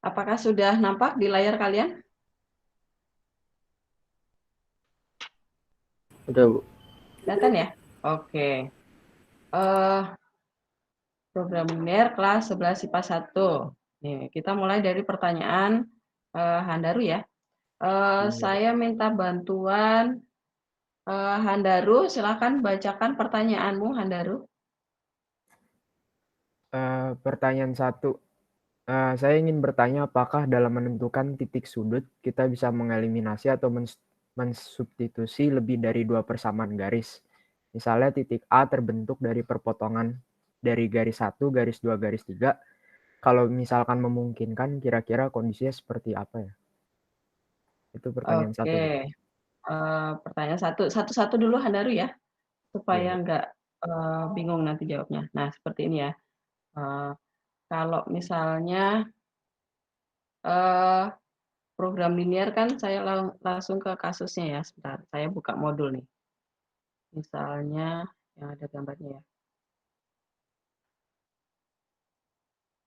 Apakah sudah nampak di layar kalian? Udah, Bu. Kelihatan ya? Oke. Eh, program linear kelas 11 IPA 1. Nih, kita mulai dari pertanyaan Handaru ya. Iya, Bu. Saya minta bantuan Handaru, silakan bacakan pertanyaanmu, Handaru. Pertanyaan satu. Saya ingin bertanya apakah dalam menentukan titik sudut kita bisa mengeliminasi atau mensubstitusi lebih dari dua persamaan garis. Misalnya titik A terbentuk dari perpotongan dari garis 1, garis 2, garis 3. Kalau misalkan memungkinkan, kira-kira kondisinya seperti apa ya? Itu pertanyaan satu, Bu. Oke. Pertanyaan satu-satu dulu Handaru ya, Iya, supaya Bu. nggak bingung nanti jawabnya. Nah, seperti ini ya. Eh, kalau misalnya eh, program linear kan saya langsung ke kasusnya ya. Sebentar, saya buka modul nih. Misalnya yang ada gambarnya ya.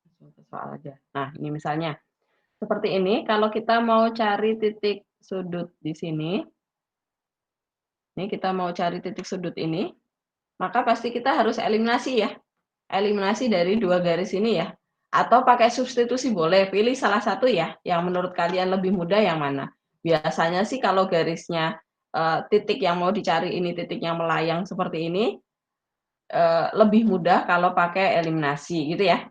Langsung ke soal aja. Nah, ini misalnya seperti ini. Kalau kita mau cari titik sudut di sini, ini kita mau cari titik sudut ini, maka pasti kita harus eliminasi ya. Eliminasi dari dua garis ini ya. Atau pakai substitusi boleh, pilih salah satu ya, yang menurut kalian lebih mudah yang mana. Biasanya sih kalau garisnya titik yang mau dicari ini titik yang melayang seperti ini, lebih mudah kalau pakai eliminasi gitu ya.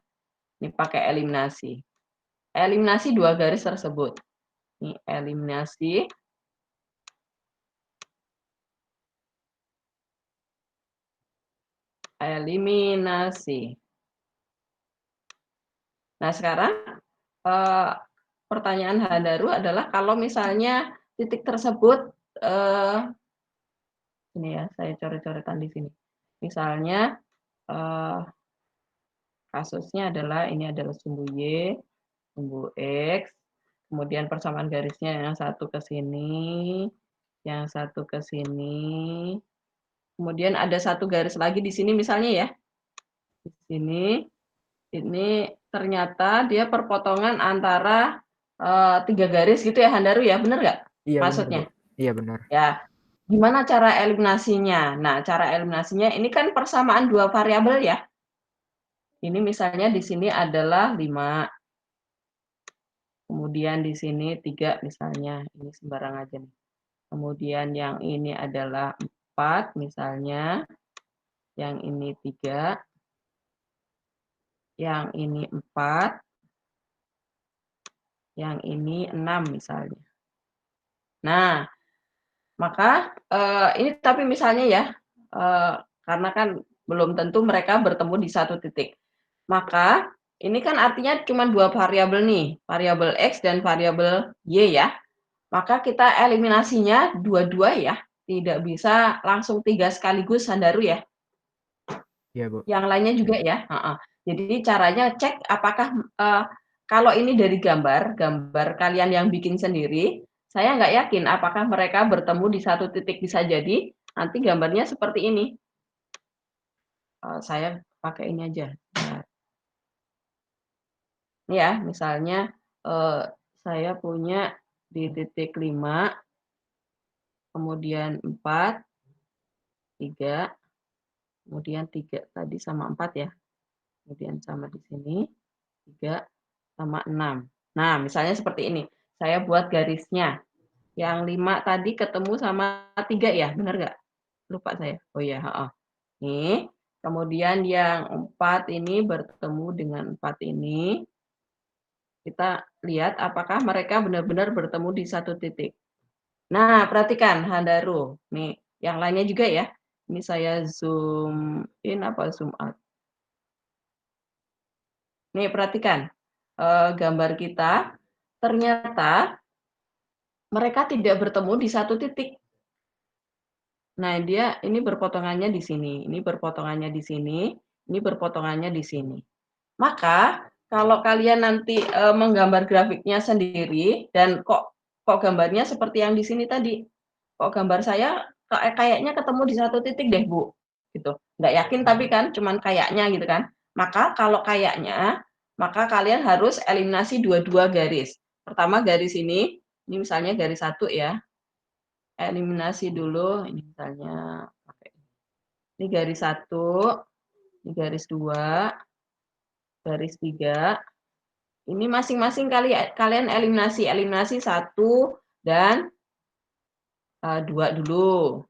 Ini pakai eliminasi. Eliminasi dua garis tersebut. Ini eliminasi. Eliminasi. Nah, sekarang eh, pertanyaan Handaru adalah kalau misalnya titik tersebut ini ya, saya coret-coretan di sini. Misalnya kasusnya adalah ini adalah sumbu Y, sumbu X, kemudian persamaan garisnya yang satu ke sini, yang satu ke sini, kemudian ada satu garis lagi di sini misalnya ya, di sini, ini ternyata dia perpotongan antara tiga garis gitu ya Handaru ya, bener nggak Iya, benar, Bu. maksudnya? Iya, benar. Ya, gimana cara eliminasinya? Nah, cara eliminasinya ini kan persamaan dua variabel ya. Ini misalnya di sini adalah 5, kemudian di sini 3 misalnya, ini sembarang aja nih. Kemudian yang ini adalah 4 misalnya, yang ini 3, yang ini 4, yang ini 6 misalnya. Nah, maka ini tapi misalnya ya, karena kan belum tentu mereka bertemu di satu titik. Maka ini kan artinya cuma dua variabel nih, variabel X dan variabel Y ya. Maka kita eliminasinya dua-dua ya, tidak bisa langsung 3 sekaligus Handaru ya. Iya, Bu. Yang lainnya juga ya, heeh. Jadi caranya cek apakah, kalau ini dari gambar, gambar kalian yang bikin sendiri, saya nggak yakin apakah mereka bertemu di satu titik, bisa jadi nanti gambarnya seperti ini. Saya pakai ini aja. Nah, ini ya, misalnya, saya punya di titik 5, kemudian 4, 3, kemudian 3 tadi sama 4 ya, kemudian sama di sini, 3 sama 6. Nah, misalnya seperti ini, saya buat garisnya, yang 5 tadi ketemu sama 3 ya, benar nggak? Lupa saya. Oh iya, heeh. Nih, kemudian yang 4 ini bertemu dengan 4 ini, kita lihat apakah mereka benar-benar bertemu di satu titik. Nah, perhatikan Handaru, nih, yang lainnya juga ya. Ini saya zoom in apa zoom out. Nih, perhatikan, gambar kita, ternyata mereka tidak bertemu di satu titik. Nah, dia ini berpotongannya di sini, ini berpotongannya di sini, ini berpotongannya di sini. Maka, kalau kalian nanti, menggambar grafiknya sendiri dan kok gambarnya seperti yang di sini tadi, kok gambar saya kayaknya ketemu di satu titik deh, Bu, gitu. Nggak yakin tapi kan, cuman kayaknya gitu kan. Maka kalau kayaknya, maka kalian harus eliminasi dua-dua garis. Pertama garis ini misalnya garis 1 ya. Eliminasi dulu, ini misalnya pakai ini garis 1, ini garis 2, garis 3. Ini masing-masing kalian eliminasi 1 dan 2 dulu.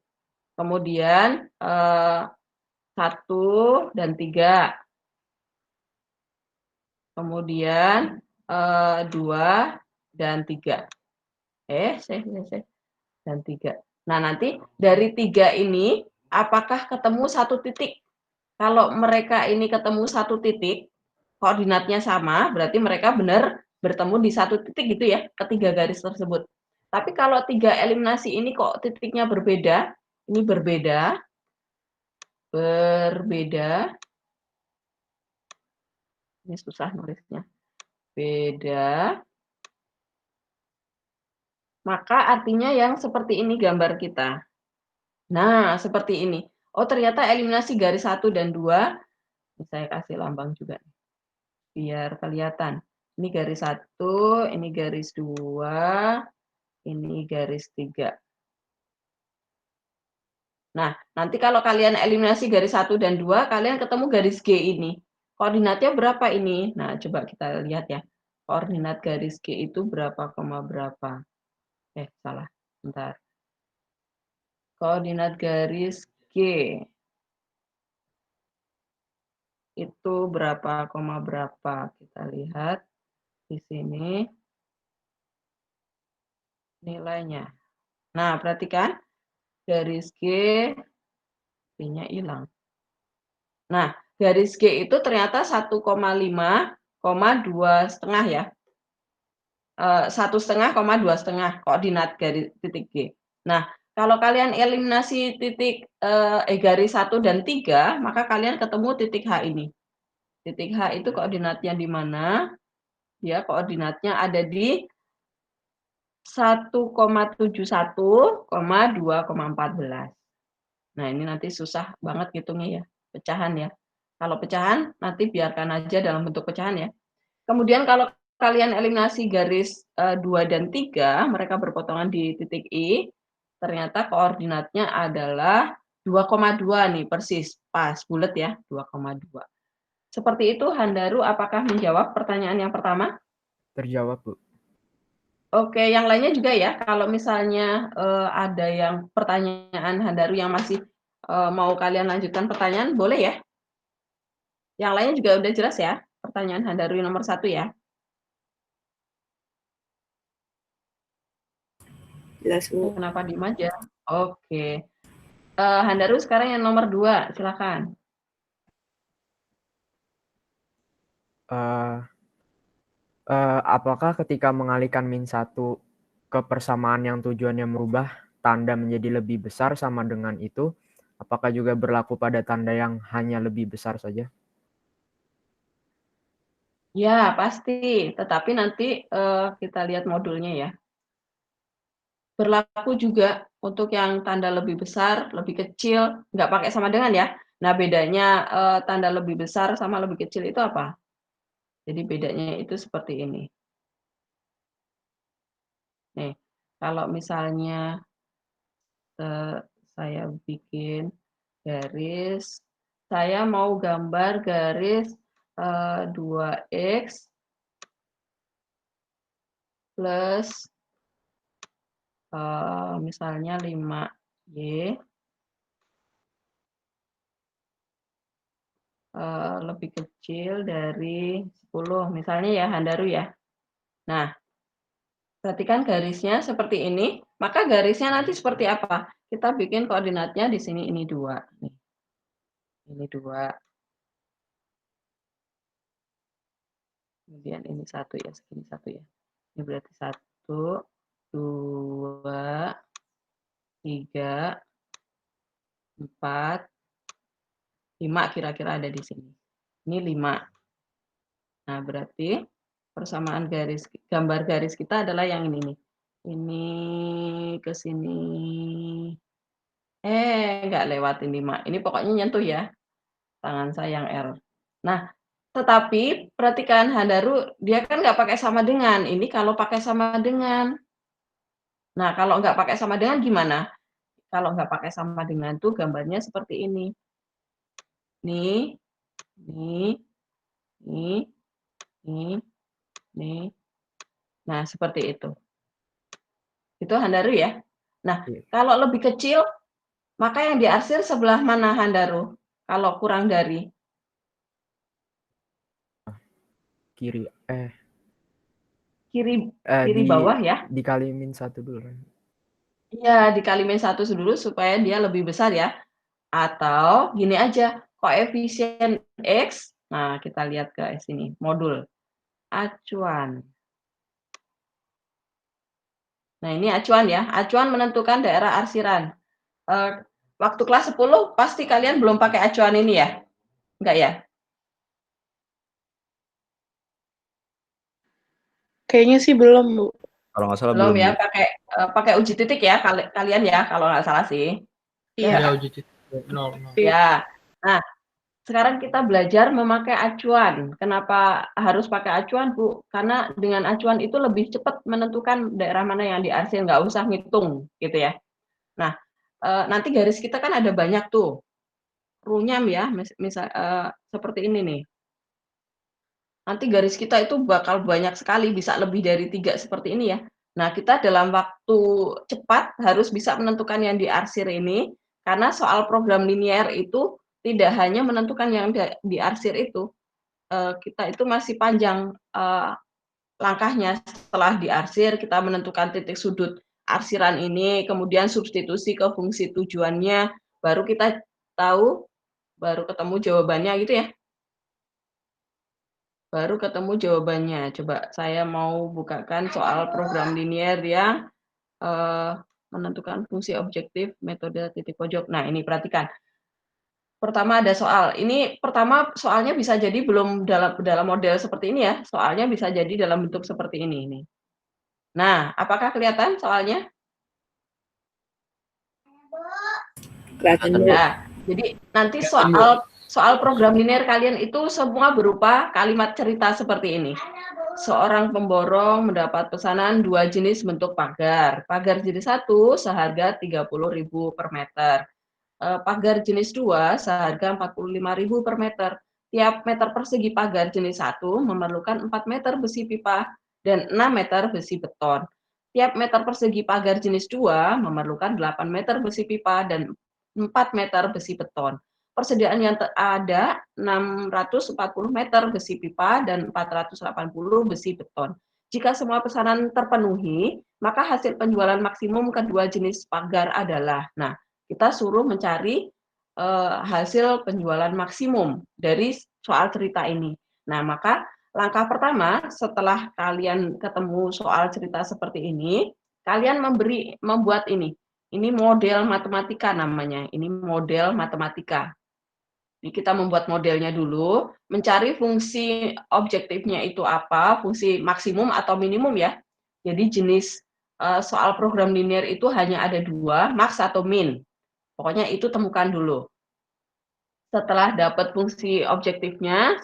Kemudian 1 dan 3. Kemudian 2 dan 3. Dan 3. Nah, nanti dari 3 ini apakah ketemu satu titik? Kalau mereka ini ketemu satu titik, koordinatnya sama, berarti mereka benar bertemu di satu titik gitu ya, ketiga garis tersebut. Tapi kalau 3 eliminasi ini kok titiknya berbeda, ini berbeda, ini susah nulisnya, beda, maka artinya yang seperti ini gambar kita. Nah, seperti ini. Oh, ternyata eliminasi garis 1 dan 2, saya kasih lambang juga, biar kelihatan. Ini garis 1, ini garis 2, ini garis 3. Nah, nanti kalau kalian eliminasi garis 1 dan 2, kalian ketemu garis G ini. Koordinatnya berapa ini? Nah, coba kita lihat ya. Koordinat garis G itu berapa, berapa. Salah. Bentar. Koordinat garis G itu berapa, berapa. Kita lihat di sini nilainya. Nah, perhatikan garis G, G-nya hilang. Nah, garis G itu ternyata 1,5, 2,5 ya. 1,5, 2,5 koordinat garis titik G. Nah, kalau kalian eliminasi titik garis 1 dan 3, maka kalian ketemu titik H ini. Titik H itu koordinatnya di mana? Ya, koordinatnya ada di 1,71, 2,14. Nah, ini nanti susah banget ngitungnya ya, pecahan ya. Kalau pecahan, nanti biarkan aja dalam bentuk pecahan ya. Kemudian kalau kalian eliminasi garis 2 dan 3, mereka berpotongan di titik I, ternyata koordinatnya adalah 2,2 nih, persis, pas, bulat ya, 2,2. Seperti itu, Handaru, apakah menjawab pertanyaan yang pertama? Terjawab, Bu. Oke, yang lainnya juga ya, kalau misalnya ada yang pertanyaan Handaru yang masih mau kalian lanjutkan pertanyaan, boleh ya? Yang lainnya juga udah jelas ya, pertanyaan Handaru nomor 1 ya? Jelas, Bu. Kenapa diem aja? Oke. Handaru sekarang yang nomor 2, silakan. Apakah ketika mengalihkan -1 ke persamaan yang tujuannya merubah tanda menjadi lebih besar sama dengan itu, apakah juga berlaku pada tanda yang hanya lebih besar saja? Ya, pasti. Tetapi nanti kita lihat modulnya ya. Berlaku juga untuk yang tanda lebih besar, lebih kecil, nggak pakai sama dengan ya. Nah, bedanya tanda lebih besar sama lebih kecil itu apa? Jadi bedanya itu seperti ini. Nih, kalau misalnya saya bikin garis, saya mau gambar garis 2x plus misalnya 5y lebih kecil dari 10, misalnya ya, Handaru ya. Nah, perhatikan garisnya seperti ini, maka garisnya nanti seperti apa? Kita bikin koordinatnya di sini, ini 2. Nih. Ini 2. Kemudian ini 1 ya, segini 1 ya. Ini berarti 1, 2, 3, 4, 5 kira-kira ada di sini. Ini 5. Nah, berarti persamaan gambar garis kita adalah yang ini nih. Ini ke sini. Nggak lewatin 5. Ini pokoknya nyentuh ya. Tangan saya yang error. Nah, Tetapi perhatikan Handaru, dia kan nggak pakai sama dengan, ini kalau pakai sama dengan. Nah, kalau nggak pakai sama dengan gimana? Kalau nggak pakai sama dengan tuh gambarnya seperti ini. Nih, nih, nih, nih, nih. Nah, seperti itu. Itu Handaru ya. Nah, Iya. kalau lebih kecil, maka yang diarsir sebelah mana Handaru? Kalau kurang dari? Kiri, Kiri kiri di bawah ya. dikali min 1 dulu kan? Iya, dikali min 1 dulu supaya dia lebih besar ya. Atau gini aja, koefisien X, nah kita lihat ke sini, modul, acuan. Nah ini acuan ya, acuan menentukan daerah arsiran. Waktu kelas 10 pasti kalian belum pakai acuan ini ya? Enggak ya? Kayaknya sih belum, Bu. Kalau nggak salah Belum belum, ya, Bu. pakai uji titik ya kalian ya, kalau nggak salah sih. Iya. Ya, uji titik 0. Ya, nah sekarang kita belajar memakai acuan. Kenapa harus pakai acuan, Bu? Karena dengan acuan itu lebih cepat menentukan daerah mana yang diarsir, nggak usah ngitung, gitu ya. Nah, nanti garis kita kan ada banyak tuh, runyam ya, misal seperti ini nih. Nanti garis kita itu bakal banyak sekali, bisa lebih dari 3 seperti ini ya. Nah, kita dalam waktu cepat harus bisa menentukan yang diarsir ini, karena soal program linier itu tidak hanya menentukan yang diarsir itu, kita itu masih panjang, langkahnya. Setelah diarsir, kita menentukan titik sudut arsiran ini, kemudian substitusi ke fungsi tujuannya, baru kita tahu, baru ketemu jawabannya gitu ya. Baru ketemu jawabannya. Coba saya mau bukakan soal program linier yang menentukan fungsi objektif metode titik pojok. Nah, ini perhatikan. Pertama ada soal. Ini pertama soalnya bisa jadi belum dalam model seperti ini ya. Soalnya bisa jadi dalam bentuk seperti ini. Nah, apakah kelihatan soalnya? Kelihatan, Bu. Ya. Jadi nanti soal program linear kalian itu semua berupa kalimat cerita seperti ini. Seorang pemborong mendapat pesanan 2 jenis bentuk pagar. Pagar jenis 1 seharga 30.000 per meter. Pagar jenis 2 seharga 45.000 per meter. Tiap meter persegi pagar jenis 1 memerlukan 4 meter besi pipa dan 6 meter besi beton. Tiap meter persegi pagar jenis 2 memerlukan 8 meter besi pipa dan 4 meter besi beton. Persediaan yang ada 640 meter besi pipa dan 480 besi beton. Jika semua pesanan terpenuhi, maka hasil penjualan maksimum kedua jenis pagar adalah, nah, kita suruh mencari hasil penjualan maksimum dari soal cerita ini. Nah, maka langkah pertama setelah kalian ketemu soal cerita seperti ini, kalian membuat ini. Ini model matematika namanya. Ini model matematika. Jadi kita membuat modelnya dulu, mencari fungsi objektifnya itu apa, fungsi maksimum atau minimum ya. Jadi jenis soal program linear itu hanya ada 2, max atau min. Pokoknya itu temukan dulu. Setelah dapat fungsi objektifnya,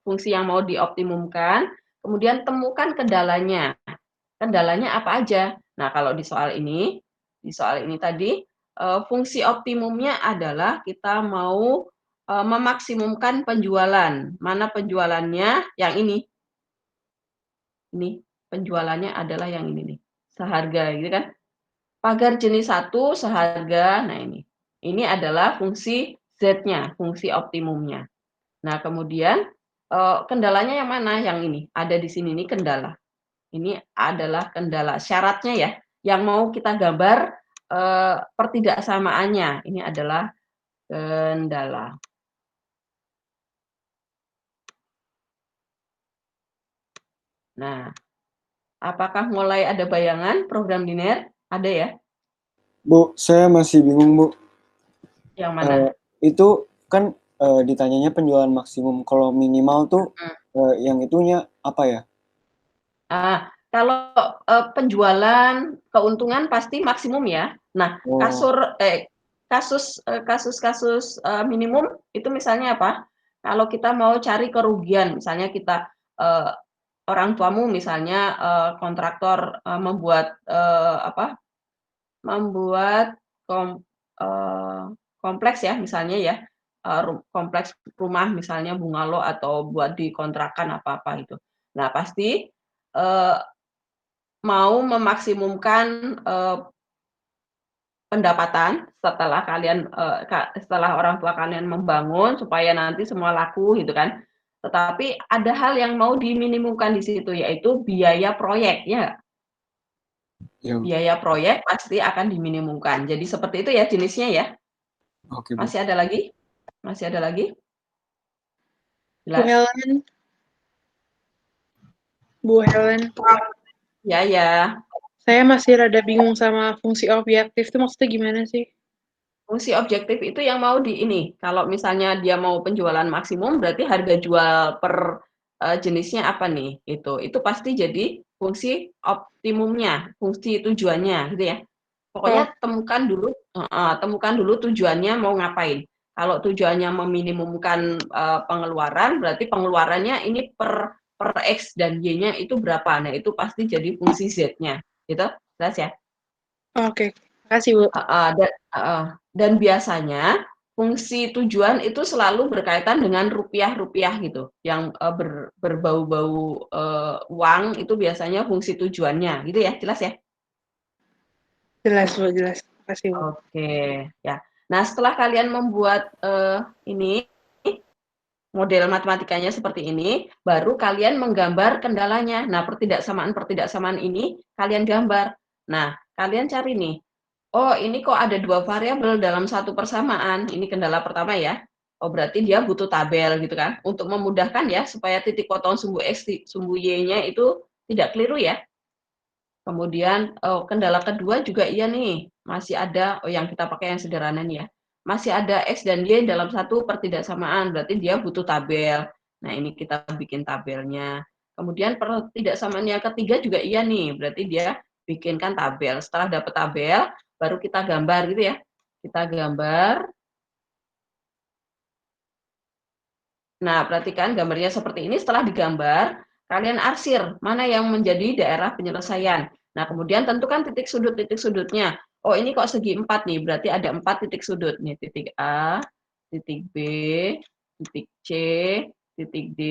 fungsi yang mau dioptimumkan, kemudian temukan kendalanya. Kendalanya apa aja? Nah, kalau di soal ini tadi, fungsi optimumnya adalah kita mau memaksimumkan penjualan. Mana penjualannya? Yang ini. Ini penjualannya adalah yang ini nih, seharga gitu kan. Pagar jenis 1 seharga, nah ini. Ini adalah fungsi Z-nya, fungsi optimumnya. Nah, kemudian kendalanya yang mana? Yang ini, ada di sini nih kendala. Ini adalah kendala syaratnya ya, yang mau kita gambar pertidaksamaannya. Ini adalah kendala. Nah, apakah mulai ada bayangan program linear? Ada ya? Bu, saya masih bingung, Bu. Yang mana? Itu kan ditanyanya penjualan maksimum. Kalau minimal tuh yang itunya apa ya? Kalau penjualan keuntungan pasti maksimum ya. Nah, kasus minimum itu misalnya apa? kalau kita mau cari kerugian, misalnya kita orang tuamu misalnya kontraktor membuat membuat kompleks ya misalnya ya, kompleks rumah misalnya bungalow atau buat dikontrakan apa-apa itu. Nah pasti mau memaksimumkan pendapatan setelah kalian setelah orang tua kalian membangun supaya nanti semua laku gitu kan. Tetapi ada hal yang mau diminimumkan di situ yaitu biaya proyek ya. Ya, Bu. Biaya proyek pasti akan diminimumkan. Jadi seperti itu ya jenisnya ya. Oke, Bu. Masih ada lagi? Masih ada lagi? Bu Jelas? Helen. Bu Helen. Ya, ya. Saya masih rada bingung sama fungsi objektif itu maksudnya gimana sih? Fungsi objektif itu yang mau di ini, kalau misalnya dia mau penjualan maksimum berarti harga jual per jenisnya apa nih, itu pasti jadi fungsi optimumnya, fungsi tujuannya gitu ya. Pokoknya temukan dulu tujuannya mau ngapain. Kalau tujuannya meminimumkan pengeluaran, berarti pengeluarannya ini per X dan Y-nya itu berapa. Nah, itu pasti jadi fungsi Z-nya. Gitu? Jelas ya? Oke, makasih Bu. Dan biasanya fungsi tujuan itu selalu berkaitan dengan rupiah-rupiah gitu, yang berbau-bau uang itu biasanya fungsi tujuannya, gitu ya, jelas ya? Jelas Bu, jelas. Makasih Bu. Oke, ya. Nah setelah kalian membuat ini model matematikanya seperti ini, baru kalian menggambar kendalanya. Nah pertidaksamaan ini kalian gambar. Nah kalian cari nih. Oh, ini kok ada 2 variabel dalam satu persamaan. Ini kendala pertama ya. Oh, berarti dia butuh tabel gitu kan. Untuk memudahkan ya, supaya titik potong sumbu X, sumbu Y-nya itu tidak keliru ya. Kemudian kendala kedua juga iya nih, masih ada yang kita pakai yang sederhana nih ya. Masih ada X dan Y dalam satu pertidaksamaan, berarti dia butuh tabel. Nah, ini kita bikin tabelnya. Kemudian pertidaksamaan yang ketiga juga iya nih, berarti dia bikinkan tabel. Setelah dapat tabel, baru kita gambar gitu ya. Kita gambar. Nah, perhatikan gambarnya seperti ini. Setelah digambar, kalian arsir mana yang menjadi daerah penyelesaian. Nah, kemudian tentukan titik sudutnya. Oh, ini kok segi 4 nih, berarti ada 4 titik sudut nih. Titik A, titik B, titik C, titik D,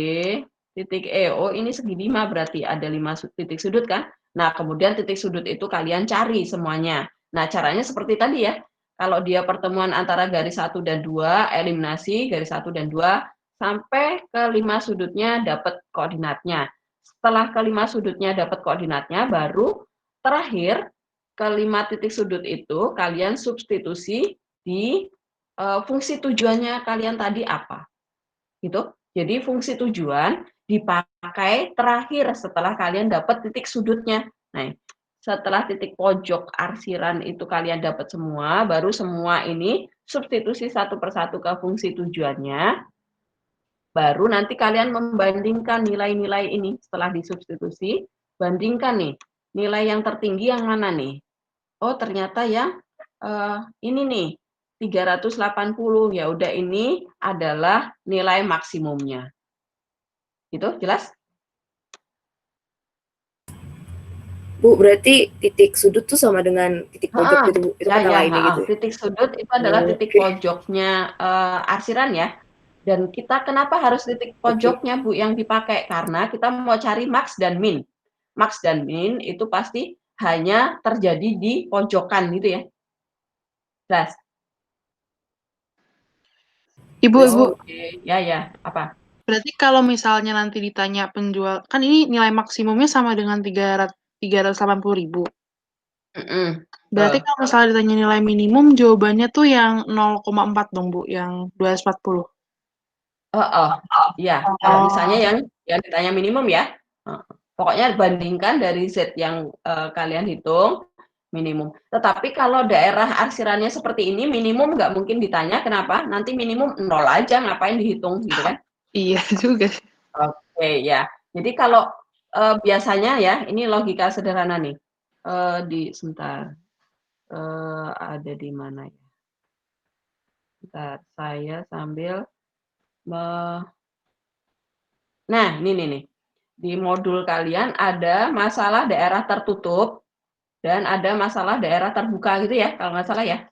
titik E. Oh, ini segi 5 berarti ada 5 titik sudut kan? Nah, kemudian titik sudut itu kalian cari semuanya. Nah, caranya seperti tadi ya. Kalau dia pertemuan antara garis 1 dan 2, eliminasi garis 1 dan 2, sampai ke 5 sudutnya dapat koordinatnya. Setelah ke 5 sudutnya dapat koordinatnya, baru terakhir ke 5 titik sudut itu kalian substitusi di fungsi tujuannya kalian tadi apa. Gitu. Jadi fungsi tujuan dipakai terakhir setelah kalian dapat titik sudutnya. Nah, setelah titik pojok arsiran itu kalian dapat semua, baru semua ini substitusi satu persatu ke fungsi tujuannya. Baru nanti kalian membandingkan nilai-nilai ini setelah disubstitusi, bandingkan nih, nilai yang tertinggi yang mana nih? Oh, ternyata yang ini nih, 380. Ya udah ini adalah nilai maksimumnya. Gitu, jelas? Bu, berarti titik sudut tuh sama dengan titik pojok gitu, Bu? Itu kata lainnya gitu ya? Titik sudut itu adalah titik pojoknya arsiran ya. Dan kita kenapa harus titik pojoknya Bu yang dipakai? Karena kita mau cari max dan min. Max dan min itu pasti hanya terjadi di pojokan gitu ya. Jelas? Ibu. Oke. Ya, apa? Berarti kalau misalnya nanti ditanya penjual, kan ini nilai maksimumnya sama dengan 380.000. Berarti kalau misalnya ditanya nilai minimum, jawabannya tuh yang 0,4 dong, Bu, yang 240. Iya, kalau misalnya yang ditanya minimum ya. Pokoknya bandingkan dari Z yang kalian hitung minimum. Tetapi kalau daerah arsirannya seperti ini, minimum nggak mungkin ditanya. Kenapa? Nanti minimum 0 aja, ngapain dihitung gitu kan? Iya juga sih. Oke, ya. Jadi kalau biasanya ya, ini logika sederhana nih. Sebentar. Ada di mana ya? Bentar, saya sambil Nah, ini nih. Di modul kalian ada masalah daerah tertutup dan ada masalah daerah terbuka gitu ya, kalau nggak salah ya.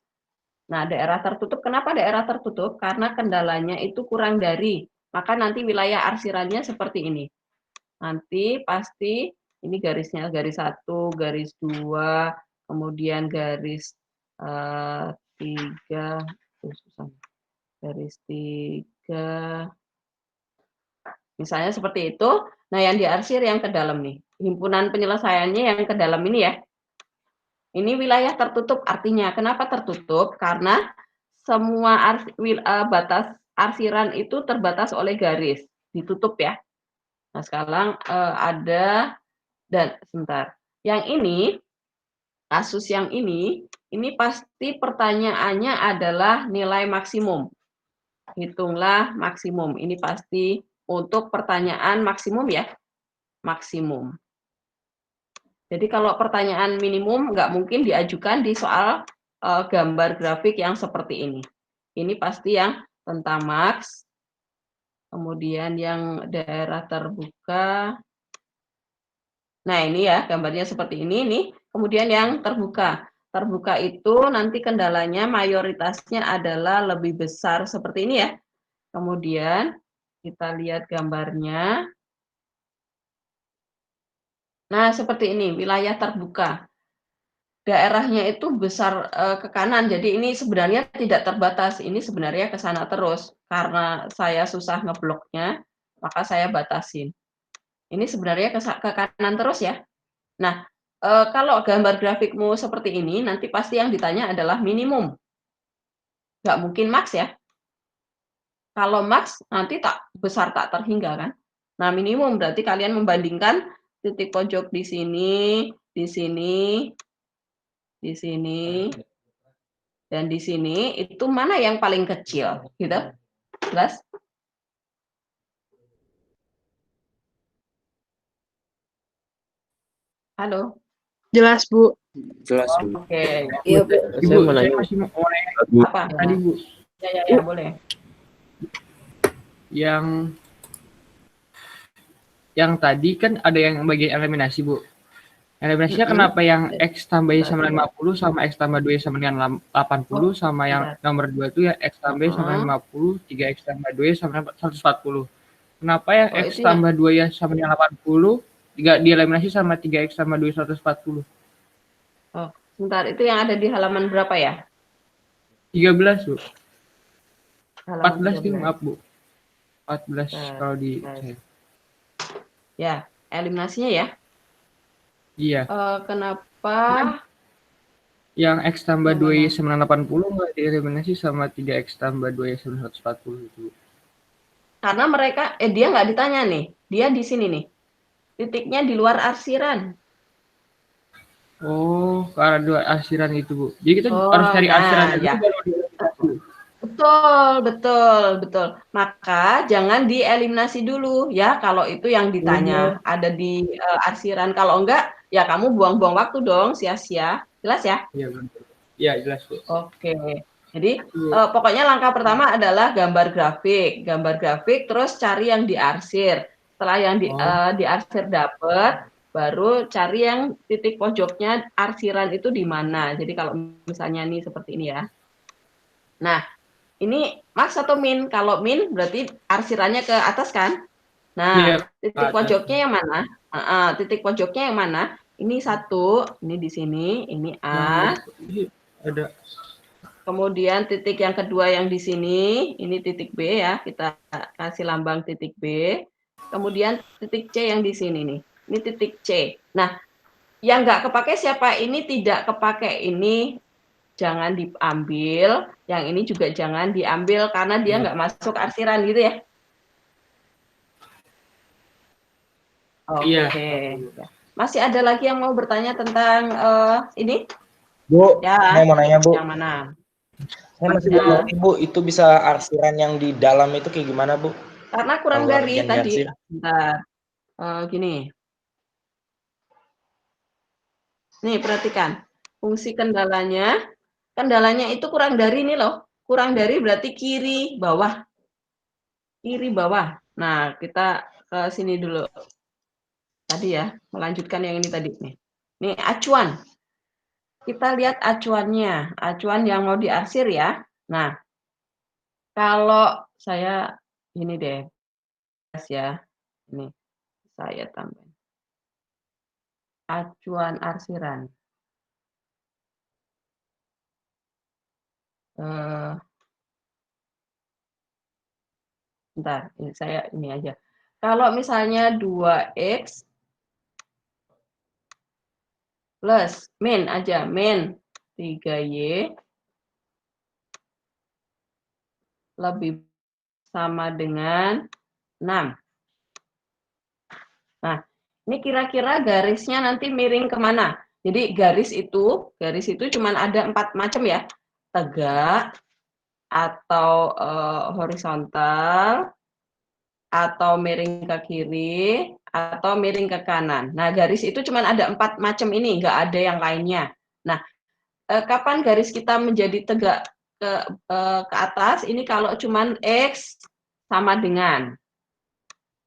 Nah, daerah tertutup, kenapa daerah tertutup? Karena kendalanya itu kurang dari, maka nanti wilayah arsirannya seperti ini. Nanti pasti ini garisnya garis 1, garis 2, kemudian garis 3, garis 3, misalnya seperti itu. Nah, yang diarsir yang ke dalam nih. Himpunan penyelesaiannya yang ke dalam ini ya. Ini wilayah tertutup artinya. Kenapa tertutup? Karena semua batas arsiran itu terbatas oleh garis. Ditutup ya. Nah, sekarang ada, dan sebentar. Yang ini, kasus yang ini pasti pertanyaannya adalah nilai maksimum. Hitunglah maksimum. Ini pasti untuk pertanyaan maksimum ya. Maksimum. Jadi kalau pertanyaan minimum nggak mungkin diajukan di soal gambar grafik yang seperti ini. Ini pasti yang tentang maks, kemudian yang daerah terbuka. Nah ini ya gambarnya seperti ini nih. Kemudian yang terbuka. Terbuka itu nanti kendalanya mayoritasnya adalah lebih besar seperti ini ya. Kemudian kita lihat gambarnya. Nah, seperti ini, wilayah terbuka. Daerahnya itu besar ke kanan, jadi ini sebenarnya tidak terbatas, ini sebenarnya ke sana terus. Karena saya susah ngebloknya, maka saya batasin. Ini sebenarnya ke kanan terus ya. Nah, kalau gambar grafikmu seperti ini, nanti pasti yang ditanya adalah minimum. Nggak mungkin maks ya. Kalau maks, nanti besar tak terhingga kan. Nah, minimum berarti kalian membandingkan titik pojok di sini, di sini, di sini, dan di sini, itu mana yang paling kecil, gitu? Jelas? Halo? Jelas, Bu. Jelas, Bu. Oke. Iya, Bu. Saya mau nanya. Masih mau nanya Apa? tadi, Bu. Ya, boleh. Yang tadi kan ada yang bagian eliminasi, Bu. Eliminasinya kenapa yang X tambah Y sama 50 sama X tambah 2Y sama dengan 80 sama yang nomor 2 itu ya X tambah Y sama 50, 3X tambah 2Y sama 140. Kenapa yang X tambah 2Y sama dengan 80 dieliminasi sama 3X tambah 2Y 140? Oh, sebentar, itu yang ada di halaman berapa ya? 13, Bu. Halaman 14 nih, maaf, Bu. 14 kalau di ya, eliminasinya ya. Iya. Kenapa yang X tambah 2Y sama 80 nggak dieliminasi sama 3X tambah 2Y sama 140 itu? Karena mereka, dia nggak ditanya nih. Dia di sini nih. Titiknya di luar arsiran. Oh, karena dua arsiran itu, Bu. Jadi kita harus cari arsiran dulu ya. baru dieliminasi. Betul. Maka jangan dieliminasi dulu ya kalau itu yang ditanya. Ada di arsiran. Kalau enggak, ya kamu buang-buang waktu dong, sia-sia. Jelas ya? Iya, betul. Iya, jelas, Bu. Oke. Jadi pokoknya langkah pertama adalah gambar grafik. Gambar grafik terus cari yang diarsir. Setelah yang diarsir dapet, baru cari yang titik pojoknya arsiran itu di mana. Jadi kalau misalnya nih seperti ini ya. Nah, ini maks atau min? Kalau min berarti arsirannya ke atas kan? Nah, titik pojoknya yang mana? Titik pojoknya yang mana? Ini 1, ini di sini, ini A. Ada. Kemudian titik yang kedua yang di sini, ini titik B ya, kita kasih lambang titik B. Kemudian titik C yang di sini nih, ini titik C. Nah, yang nggak kepake siapa? Ini tidak kepake, ini jangan diambil, yang ini juga jangan diambil karena dia nggak masuk arsiran gitu ya. Oke. Masih ada lagi yang mau bertanya tentang ini? Bu, ya, saya mau nanya, Bu. Yang mana? Saya masih belum ngerti, Bu, itu bisa arsiran yang di dalam itu kayak gimana, Bu? Karena kurang dari tadi. Bentar. Gini. Nih, perhatikan. Fungsi kendalanya itu kurang dari ini loh. Kurang dari berarti kiri, bawah. kiri bawah. Nah, kita ke sini dulu. Tadi ya, melanjutkan yang ini tadi nih. Nih acuan. Kita lihat acuannya, acuan yang mau diarsir ya. Nah, kalau saya ini deh, ya. Ini saya tambah. Acuan arsiran. Bentar, ini saya ini aja. Kalau misalnya 2x plus min aja, min 3y lebih sama dengan 6. Nah, ini kira-kira garisnya nanti miring kemana? Jadi garis itu cuma ada 4 macam ya. Tegak, atau horizontal, atau miring ke kiri, atau miring ke kanan. Nah, garis itu cuma ada 4 macam ini, nggak ada yang lainnya. Nah, kapan garis kita menjadi tegak ke atas? Ini kalau cuma X sama dengan,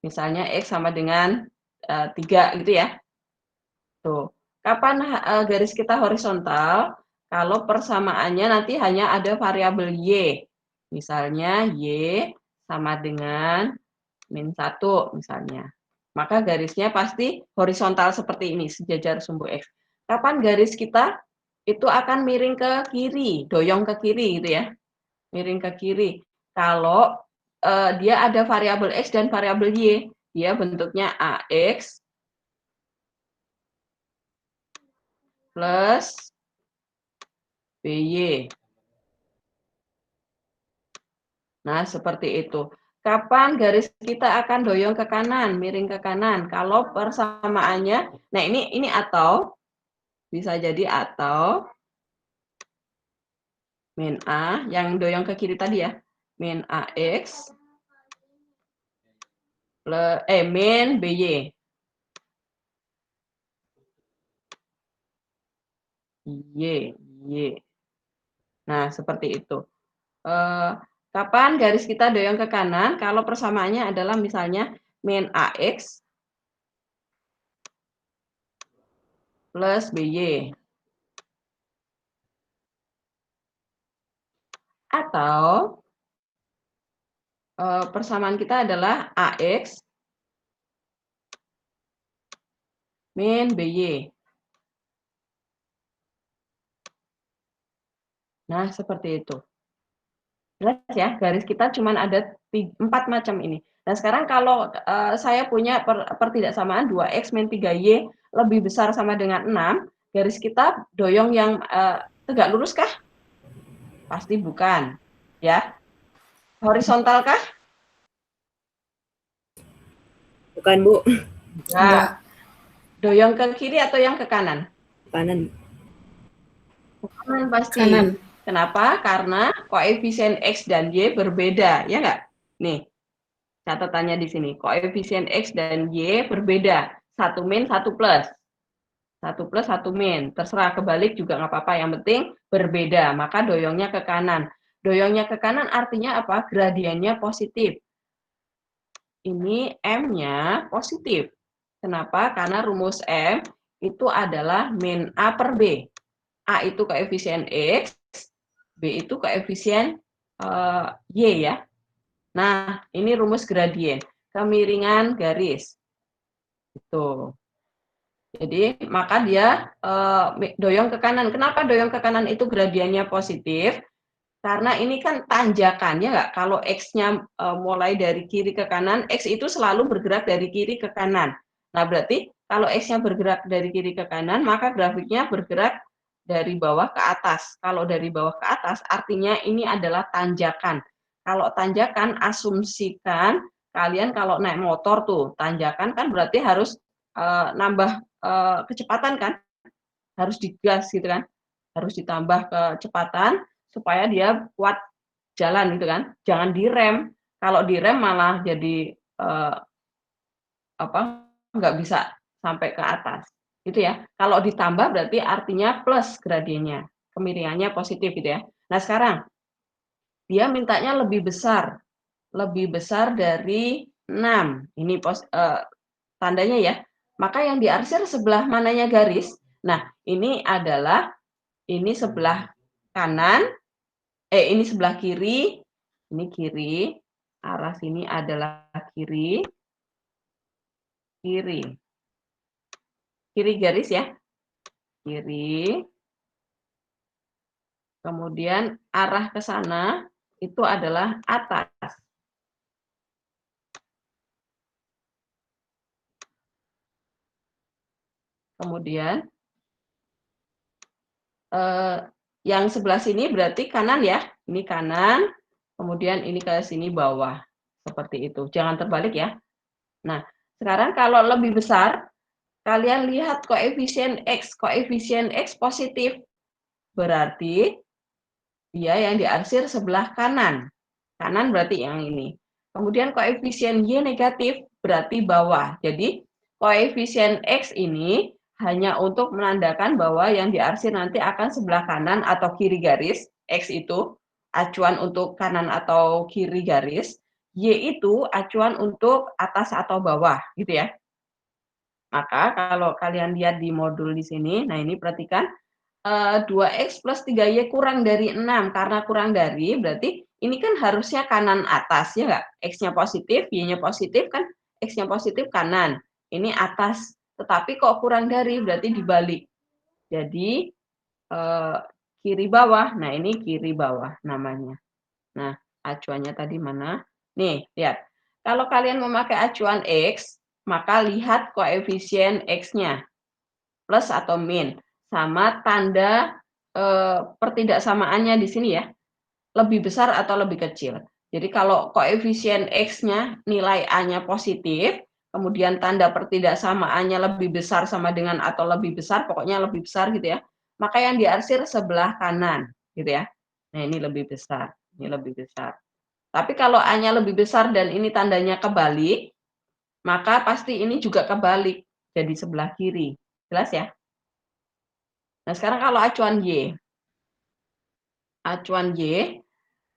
misalnya X sama dengan 3 gitu ya. Tuh. Kapan garis kita horizontal? Kalau persamaannya nanti hanya ada variabel Y. Misalnya Y sama dengan min 1 misalnya. Maka garisnya pasti horizontal seperti ini, sejajar sumbu X. Kapan garis kita itu akan miring ke kiri, doyong ke kiri gitu ya. Miring ke kiri. Kalau dia ada variabel X dan variabel Y, dia bentuknya AX plus BY. Nah, seperti itu. Kapan garis kita akan doyong ke kanan, miring ke kanan? Kalau persamaannya, nah ini atau, bisa jadi atau, min A, yang doyong ke kiri tadi ya, min AX, plus, min BY. Y. Nah, seperti itu. Kapan garis kita doyong ke kanan? Kalau persamaannya adalah misalnya min AX plus BY. Atau persamaan kita adalah AX min BY. Nah, seperti itu. Jelas ya, garis kita cuma ada 4 macam ini. Nah, sekarang kalau saya punya pertidaksamaan 2x min 3y lebih besar sama dengan 6, garis kita doyong yang tegak lurus kah? Pasti bukan. Ya. Horizontal kah? Bukan, Bu. Nah, doyong ke kiri atau yang ke kanan? Kanan. Kanan pasti. Kanan. Kenapa? Karena koefisien X dan Y berbeda, ya nggak? Nih, catatannya di sini. Koefisien X dan Y berbeda. 1 min, 1 plus. 1 plus, 1 min. Terserah, kebalik juga nggak apa-apa. Yang penting berbeda. Maka doyongnya ke kanan. Doyongnya ke kanan artinya apa? Gradiennya positif. Ini M-nya positif. Kenapa? Karena rumus M itu adalah min A per B. A itu koefisien X, B itu koefisien Y ya. Nah, ini rumus gradien, kemiringan garis. Itu. Jadi, maka dia doyong ke kanan. Kenapa doyong ke kanan itu gradiennya positif? Karena ini kan tanjakan, ya nggak? Kalau X-nya mulai dari kiri ke kanan, X itu selalu bergerak dari kiri ke kanan. Nah, berarti kalau X-nya bergerak dari kiri ke kanan, maka grafiknya bergerak dari bawah ke atas. Kalau dari bawah ke atas, artinya ini adalah tanjakan. Kalau tanjakan, asumsikan kalian kalau naik motor tuh, tanjakan kan berarti harus nambah kecepatan kan? Harus digas gitu kan? Harus ditambah kecepatan supaya dia kuat jalan gitu kan. Jangan direm. Kalau direm malah jadi nggak bisa sampai ke atas. Gitu ya. Kalau ditambah berarti artinya plus gradiennya. Kemiringannya positif gitu ya. Nah, sekarang dia mintanya lebih besar. lebih besar dari 6. Ini tandanya ya. Maka yang diarsir sebelah mananya garis? Nah, ini adalah ini sebelah kanan, ini sebelah kiri, ini kiri, arah sini adalah kiri, kiri garis ya, kiri, kemudian arah ke sana itu adalah atas. Kemudian yang sebelah sini berarti kanan ya, ini kanan, kemudian ini ke sini bawah, seperti itu. Jangan terbalik ya. Nah, sekarang kalau lebih besar, kalian lihat koefisien X positif, berarti dia yang diarsir sebelah kanan. Kanan berarti yang ini. Kemudian koefisien Y negatif, berarti bawah. Jadi, koefisien X ini hanya untuk menandakan bahwa yang diarsir nanti akan sebelah kanan atau kiri garis. X itu acuan untuk kanan atau kiri garis. Y itu acuan untuk atas atau bawah, gitu ya. Maka kalau kalian lihat di modul di sini, nah ini perhatikan, 2X plus 3Y kurang dari 6, karena kurang dari berarti ini kan harusnya kanan atas, ya nggak? X-nya positif, Y-nya positif kan, X-nya positif kanan, ini atas, tetapi kok kurang dari, berarti dibalik. Jadi, kiri bawah, nah ini kiri bawah namanya. Nah, acuannya tadi mana? Nih, lihat. Kalau kalian memakai acuan X, maka lihat koefisien X-nya, plus atau min, sama tanda pertidaksamaannya di sini ya, lebih besar atau lebih kecil. Jadi kalau koefisien X-nya nilai A-nya positif, kemudian tanda pertidaksamaannya lebih besar sama dengan atau lebih besar, pokoknya lebih besar gitu ya, maka yang diarsir sebelah kanan, gitu ya. Nah ini lebih besar, ini lebih besar. Tapi kalau A-nya lebih besar dan ini tandanya kebalik, maka pasti ini juga kebalik, jadi sebelah kiri. Jelas ya? Nah, sekarang kalau acuan Y. Acuan Y,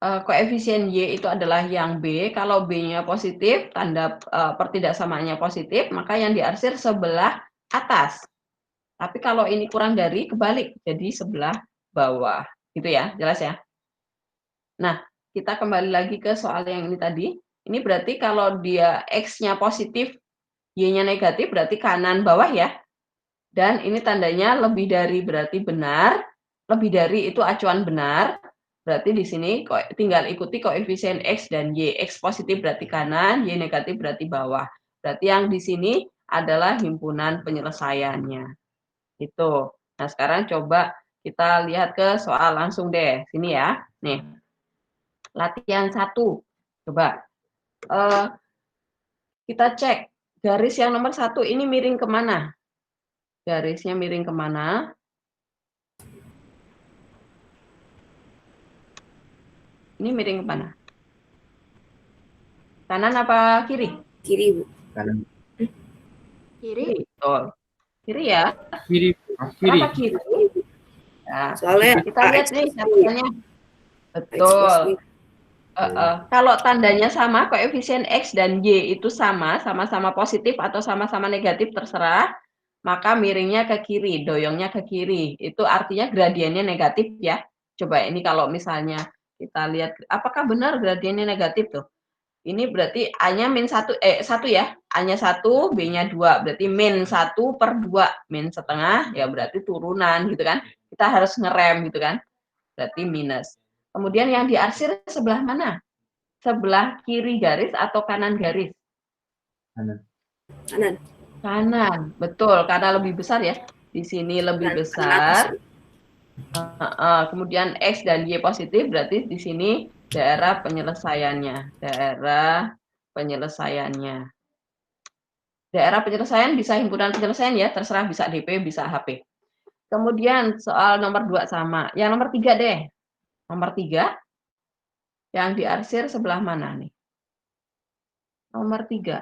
koefisien Y itu adalah yang B. Kalau B-nya positif, tanda pertidaksamaannya positif, maka yang diarsir sebelah atas. Tapi kalau ini kurang dari, kebalik, jadi sebelah bawah. Gitu ya, jelas ya? Nah, kita kembali lagi ke soal yang ini tadi. Ini berarti kalau dia X-nya positif, Y-nya negatif, berarti kanan bawah ya. Dan ini tandanya lebih dari berarti benar, lebih dari itu acuan benar, berarti di sini tinggal ikuti koefisien X dan Y. X positif berarti kanan, Y negatif berarti bawah. Berarti yang di sini adalah himpunan penyelesaiannya. Itu. Nah, sekarang coba kita lihat ke soal langsung deh. Sini ya. Nih. Latihan 1. Coba. Kita cek. Garis yang nomor 1 ini miring kemana? Garisnya miring kemana? Ini miring kemana? Kanan apa kiri? Kiri, Bu. Kanan. Kiri. Betul. Kiri ya? Kiri. Kenapa kiri? Nah, Soalnya kita lihat nih catatan. Betul. Kalau tandanya sama, koefisien X dan Y itu sama, sama-sama positif atau sama-sama negatif terserah, maka miringnya ke kiri, doyongnya ke kiri. Itu artinya gradiennya negatif ya. Coba ini kalau misalnya kita lihat, apakah benar gradiennya negatif tuh? Ini berarti A-nya min 1 ya. A-nya 1, B-nya 2. Berarti min 1 per 2. Min setengah, ya berarti turunan gitu kan. Kita harus ngerem gitu kan. Berarti minus. Kemudian yang diarsir sebelah mana? Sebelah kiri garis atau kanan garis? Kanan. Kanan. Kanan, betul. Karena lebih besar ya. Di sini lebih besar. Kemudian X dan Y positif, berarti di sini daerah penyelesaiannya. Daerah penyelesaiannya. Daerah penyelesaian bisa himpunan penyelesaian ya, terserah bisa DP, bisa HP. Kemudian soal nomor 2 sama. Yang nomor 3 deh. Nomor 3, yang diarsir sebelah mana nih? Nomor 3.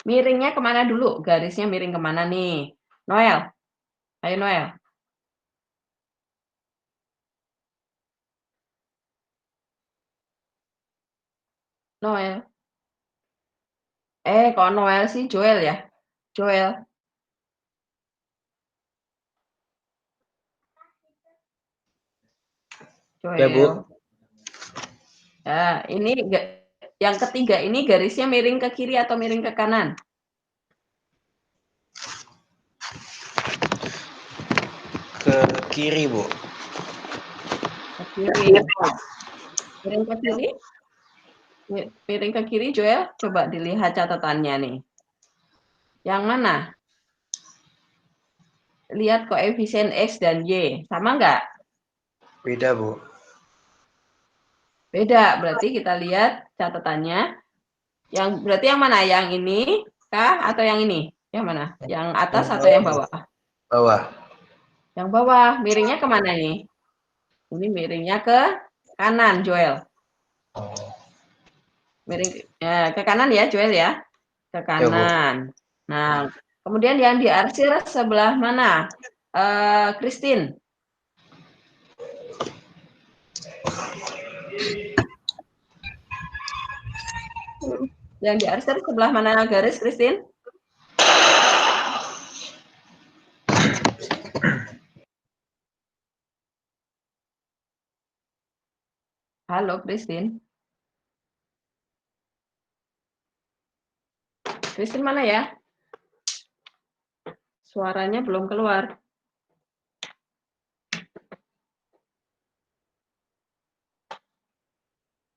Miringnya kemana dulu? Garisnya miring kemana nih? Noel. Ayo Noel. Noel. Kok Noel sih? Joel ya? Joel. Ya, Bu. Joel. Ya, ini yang ketiga ini garisnya miring ke kiri atau miring ke kanan? Ke kiri, Bu. Ke kiri. Miring ke kiri? Miring ke kiri, Joel. Coba dilihat catatannya nih. Yang mana? Lihat koefisien X dan Y. Sama nggak? Beda, Bu. Beda. Berarti kita lihat catatannya. Berarti yang mana? Yang ini kah atau yang ini? Yang mana? Yang atas atau yang bawah? Bawah. Yang bawah. Miringnya kemana nih? Ini miringnya ke kanan, Joel. Miring ke kanan ya, Joel ya. Ke kanan. Nah, kemudian yang diarsir sebelah mana? Christine. Yang diarsir sebelah mana garis, Christine? Halo, Christine. Christine mana ya? Suaranya belum keluar.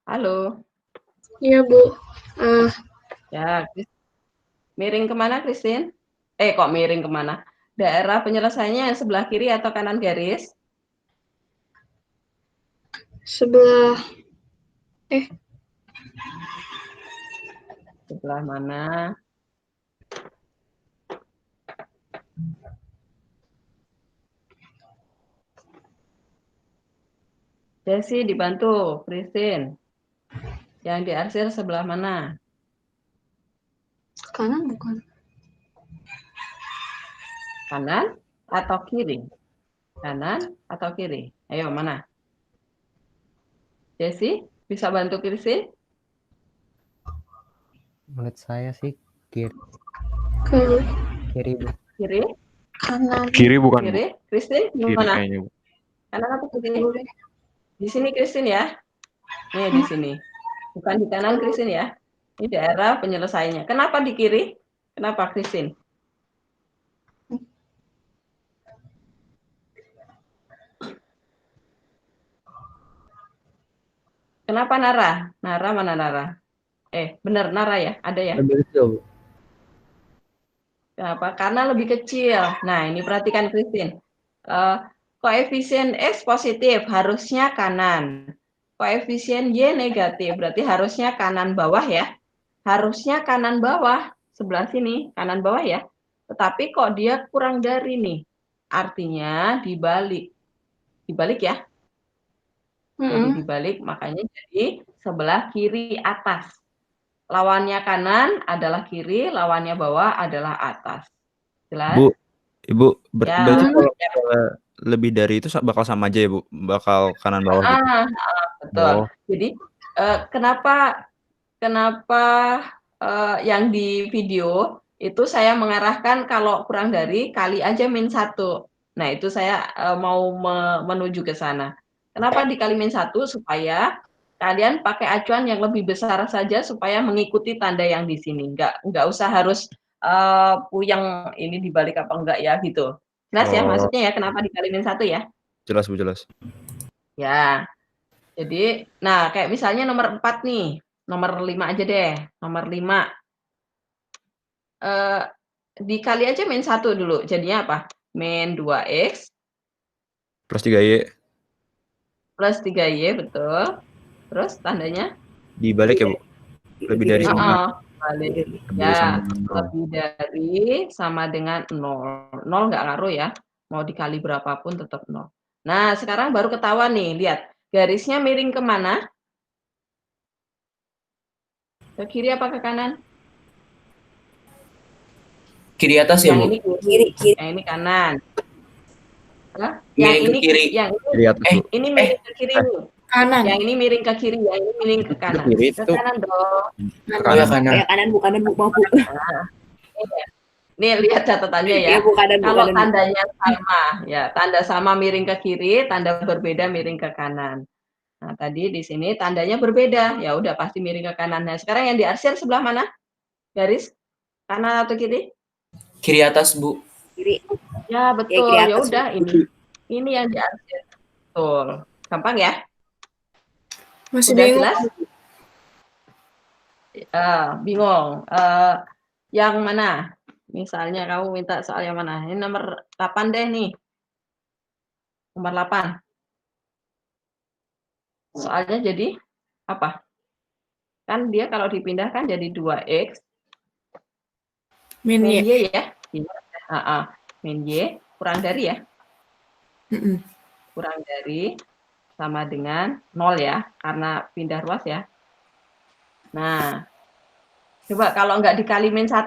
Halo. Iya, Bu. Ya, miring kemana, Christine? Kok miring kemana? Daerah penyelesaiannya yang sebelah kiri atau kanan garis? Sebelah. Sebelah mana? Desi dibantu, Christine. Yang diarsir sebelah mana? Kanan bukan? Kanan atau kiri? Kanan atau kiri? Ayo, mana? Desi, bisa bantu Christine? Menurut saya sih kiri. Kiri. Bu. Kiri? Kanan. Kiri bukan, Bu. Kiri? Christine, Kiri gimana? kayaknya, Bu. Kanan atau kiri? Di sini Christine ya. Nih, di sini. Bukan di kanan Christine ya. Ini daerah penyelesaiannya. Kenapa di kiri? Kenapa Christine? Kenapa Nara? Nara mana Nara? Benar Nara ya? Ada ya? Betul. Kenapa? Karena lebih kecil. Nah, ini perhatikan Christine. Koefisien X positif, harusnya kanan. Koefisien Y negatif, berarti harusnya kanan bawah ya. Harusnya kanan bawah, sebelah sini, kanan bawah ya. Tetapi kok dia kurang dari nih. Artinya dibalik. Dibalik ya. Jadi dibalik, makanya jadi sebelah kiri atas. Lawannya kanan adalah kiri, lawannya bawah adalah atas. Jelas? Bu, Ibu, Ya. berarti kalau lebih dari itu bakal sama aja ya, Bu? Bakal kanan bawah gitu? Betul. Oh. Jadi, kenapa yang di video itu saya mengarahkan kalau kurang dari kali aja -1. Nah, itu saya mau menuju ke sana. Kenapa dikali -1? Supaya kalian pakai acuan yang lebih besar saja supaya mengikuti tanda yang di sini. Nggak usah harus puyeng ini dibalik apa enggak ya gitu. Jelas ya maksudnya ya kenapa dikali -1 ya? Jelas, Bu, jelas. Ya. Jadi, nah kayak misalnya nomor 4 nih, nomor 5 aja deh, nomor 5. Dikali aja -1 dulu, jadinya apa? -2x Plus 3Y. plus 3y, betul. Terus tandanya? Dibalik ya, Bu? Lebih dari sama. Balik. Ya, lebih dari sama dengan 0. 0 nggak ngaruh ya, mau dikali berapapun tetap 0. Nah, sekarang baru ketahuan nih, lihat. Garisnya miring kemana? Ke kiri apa ke kanan? Kiri atas ya, Bu? Yang ini kiri. Yang ini kanan. Yang Miring ini ke kiri. Yang ini Kiri atas, Bu. ini miring ke kiri nih. Kanan. Yang ini miring ke kiri, yang ini miring ke kanan. Kiri Ke itu kanan dong. ke Oh ya kanan. kanan. Kanan bu, maaf bu. Nah, nih lihat catatannya ya. Ya bu, kanan bu, Kalau kanan bu. tandanya sama, ya tanda sama miring ke kiri, tanda berbeda miring ke kanan. Nah, tadi di sini tandanya berbeda, ya udah pasti miring ke kanan. Nah, sekarang yang diarsir sebelah mana? Garis kanan atau kiri? Kiri atas, Bu. Kiri. Ya, Ya, betul. kiri Ya atas, udah ini. Ini yang diarsir. Betul. Gampang ya? Masih Udah bingung. jelas? Bingung. Yang mana? Misalnya kamu minta soal yang mana? Ini nomor 8 deh nih. Nomor 8. Soalnya jadi apa? Kan dia kalau dipindahkan jadi 2X. Min Min Y. Y ya? Min Y kurang dari ya? Kurang dari sama dengan 0 ya, karena pindah ruas ya. Nah, coba kalau nggak dikali min 1,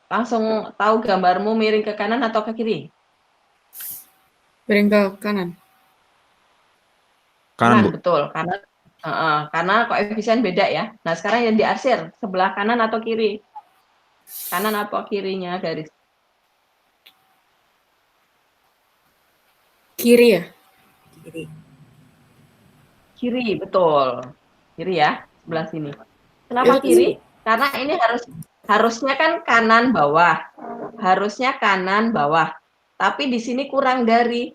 langsung tahu gambarmu miring ke kanan atau ke kiri? Miring ke kanan. Kanan, Bu. Betul. Karena koefisien beda ya. Nah, sekarang yang diarsir, sebelah kanan atau kiri? Kanan apa kirinya garis? Kiri ya? Kiri. Kiri, betul. Kiri ya, sebelah sini. Kenapa Ya, kiri? Karena ini harusnya kan kanan bawah. Harusnya kanan bawah. Tapi di sini kurang dari.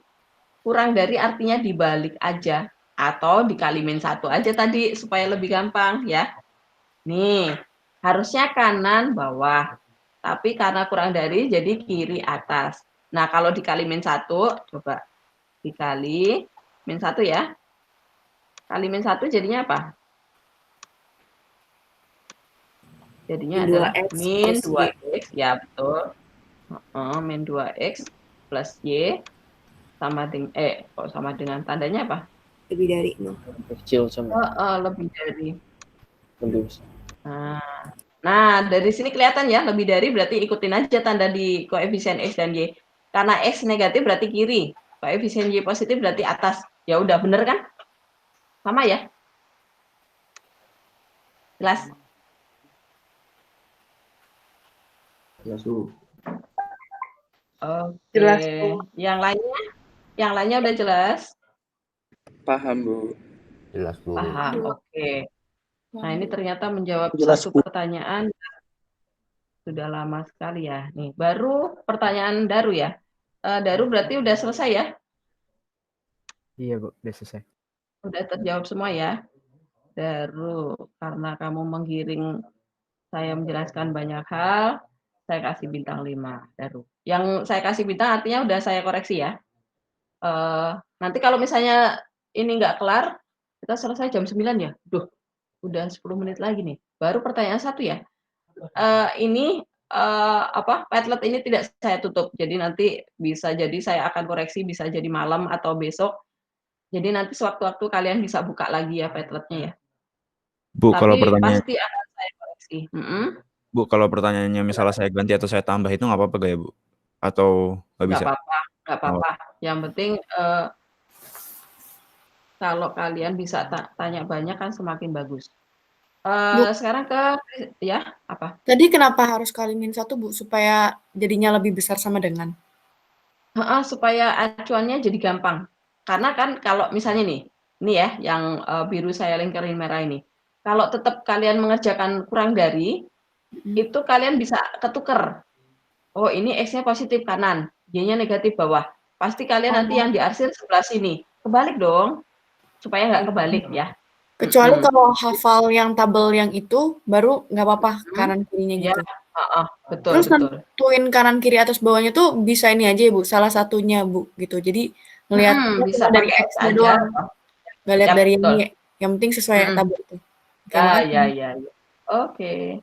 Kurang dari artinya dibalik aja. Atau dikali min 1 aja tadi supaya lebih gampang ya. Nih, harusnya kanan bawah. Tapi karena kurang dari jadi kiri atas. Nah, kalau dikali min 1, coba dikali min 1 ya. Kali min 1 jadinya apa? Jadinya Min adalah 2X min plus 2X, ya betul. Min 2X plus Y sama dengan sama dengan tandanya apa? Lebih dari 0. Kecil sama Lebih dari. lebih besar. Nah, dari sini kelihatan ya, lebih dari berarti ikutin aja tanda di koefisien X dan Y. Karena X negatif berarti kiri, koefisien Y positif berarti atas. Ya udah, bener kan? Sama ya? Jelas? Jelas, Bu. Oke. Jelas, Bu. Yang lainnya udah jelas? Paham, Bu. Jelas, Bu. Paham, oke. Nah, ini ternyata menjawab Jelas, satu Bu. pertanyaan sudah lama sekali ya. Nih, baru pertanyaan Daru ya. Daru berarti udah selesai ya? Iya, Bu, udah selesai. Udah terjawab semua ya? Daru, karena kamu menggiring saya menjelaskan banyak hal, saya kasih bintang 5, Daru. Yang saya kasih bintang artinya udah saya koreksi ya. Nanti kalau misalnya ini nggak kelar, kita selesai jam 9 ya? Duh, udah 10 menit lagi nih. Baru pertanyaan 1 ya. Ini Padlet ini tidak saya tutup. Jadi nanti bisa jadi saya akan koreksi, bisa jadi malam atau besok. Jadi nanti sewaktu-waktu kalian bisa buka lagi ya Padletnya ya. Bu, kalau Tapi pertanyaan pasti akan saya koreksi. Bu, kalau pertanyaannya misalnya saya ganti atau saya tambah itu nggak apa-apa gak ya, Bu? Atau nggak bisa? Nggak apa-apa. Yang penting kalau kalian bisa tanya banyak kan semakin bagus. Sekarang ya apa? Tadi kenapa harus kali min 1, Bu? Supaya jadinya lebih besar sama dengan? Supaya acuannya jadi gampang. Karena kan kalau misalnya nih, ini ya yang biru saya lingkarin merah ini. Kalau tetap kalian mengerjakan kurang dari, itu kalian bisa ketuker. Oh, ini X-nya positif kanan, Y-nya negatif bawah. Pasti kalian nanti yang diarsir sebelah sini. Kebalik dong, supaya nggak kebalik ya. Kecuali kalau hafal yang tabel yang itu, baru nggak apa-apa kanan kirinya gitu. Betul. Terus nentuin kanan kiri atas bawahnya tuh bisa ini aja ya, Bu, salah satunya, Bu, gitu. Jadi ngelihat bisa dari pakai X aja doang. Nggak lihat dari betul. ini, yang penting sesuai tabel itu. Ya. Oke.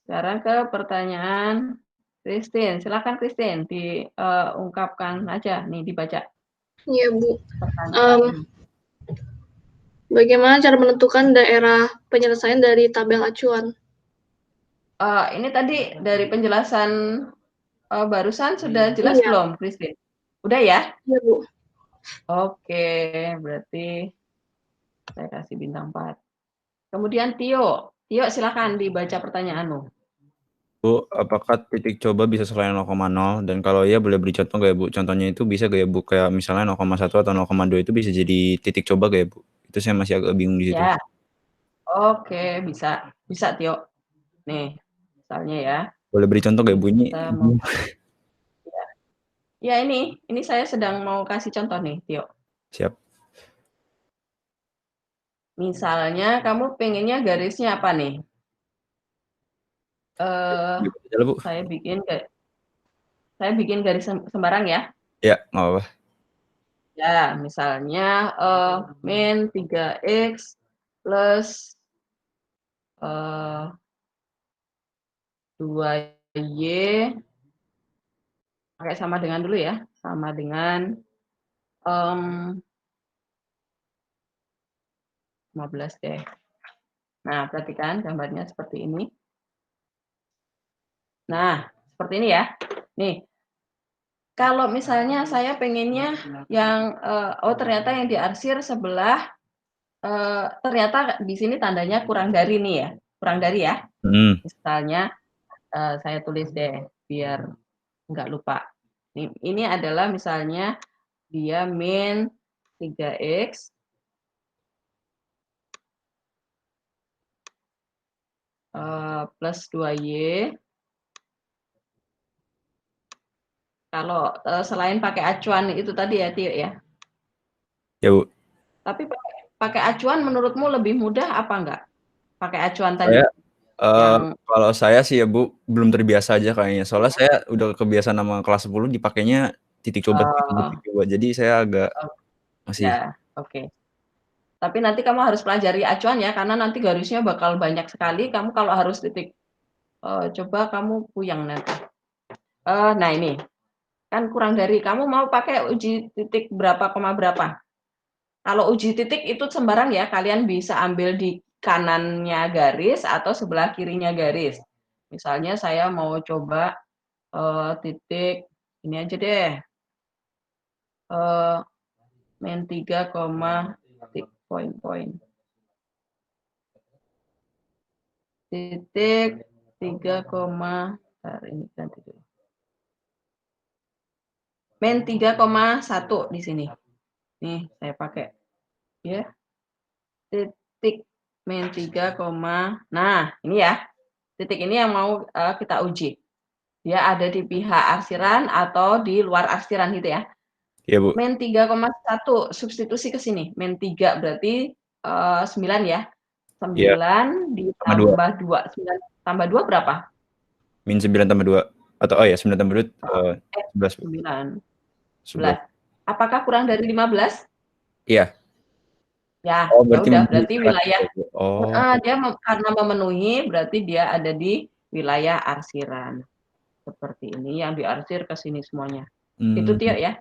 Sekarang ke pertanyaan Christine. Silakan Christine diungkapkan aja nih, dibaca. Iya, Bu. Bagaimana cara menentukan daerah penyelesaian dari tabel acuan? Ini tadi dari penjelasan barusan sudah jelas belum, Christine? Udah ya? Iya, Bu. Oke, berarti saya kasih bintang 4. Kemudian Tio. Tio silakan dibaca pertanyaanmu. Bu, apakah titik coba bisa selain 0,0? Dan kalau iya boleh beri contoh nggak ya Bu? Contohnya itu bisa nggak ya Bu? Kayak misalnya 0,1 atau 0,2 itu bisa jadi titik coba nggak ya Bu? Itu saya masih agak bingung di situ. Ya. Oke, bisa. Bisa Tio. Nih, misalnya ya. Boleh beri contoh nggak Bu ini? Kita mau ya ini saya sedang mau kasih contoh nih, Tio. Siap. Misalnya kamu pengennya garisnya apa nih? Saya bikin garis sembarang ya. Ya, nggak apa-apa. Ya, misalnya min 3x plus 2y pakai sama dengan dulu ya, sama dengan 15 deh. Nah, perhatikan gambarnya seperti ini. Nah, seperti ini ya. Nih, kalau misalnya saya pengennya yang ternyata yang diarsir sebelah ternyata di sini tandanya kurang dari nih ya, kurang dari ya. Misalnya saya tulis deh biar nggak lupa. Ini adalah misalnya dia min 3x plus 2y. Kalau selain pakai acuan itu tadi ya, Tio ya. Ya Bu. Tapi pakai acuan menurutmu lebih mudah apa enggak? Pakai acuan tadi. Kalau saya sih ya Bu, belum terbiasa aja kayaknya. Soalnya saya udah kebiasaan sama kelas 10 dipakainya titik coba. Jadi saya agak masih. Ya, oke. Tapi nanti kamu harus pelajari acuan ya, karena nanti garisnya bakal banyak sekali. Kamu kalau harus titik coba kamu puyang nanti. Nah ini kan kurang dari, kamu mau pakai uji titik berapa koma berapa? Kalau uji titik itu sembarang ya, kalian bisa ambil di kanannya garis atau sebelah kirinya garis. Misalnya saya mau coba titik ini aja deh, min 3, titik 3, ini ganti dulu. Min 3,1 di sini. Nih, saya pakai ya. Titik min 3, nah, ini ya. Titik ini yang mau kita uji. Dia ada di pihak arsiran atau di luar arsiran gitu ya. Iya, Bu. Min 3,1 substitusi ke sini. Min 3 berarti 9 ya. 9 ditambah 2. 9 tambah 2 berapa? Min 9 tambah 2. Atau 9 tambah 2 11. 11. Apakah kurang dari 15? Iya. Ya, berarti wilayah dia karena memenuhi berarti dia ada di wilayah arsiran. Seperti ini yang diarsir ke sini semuanya. Itu Tio ya.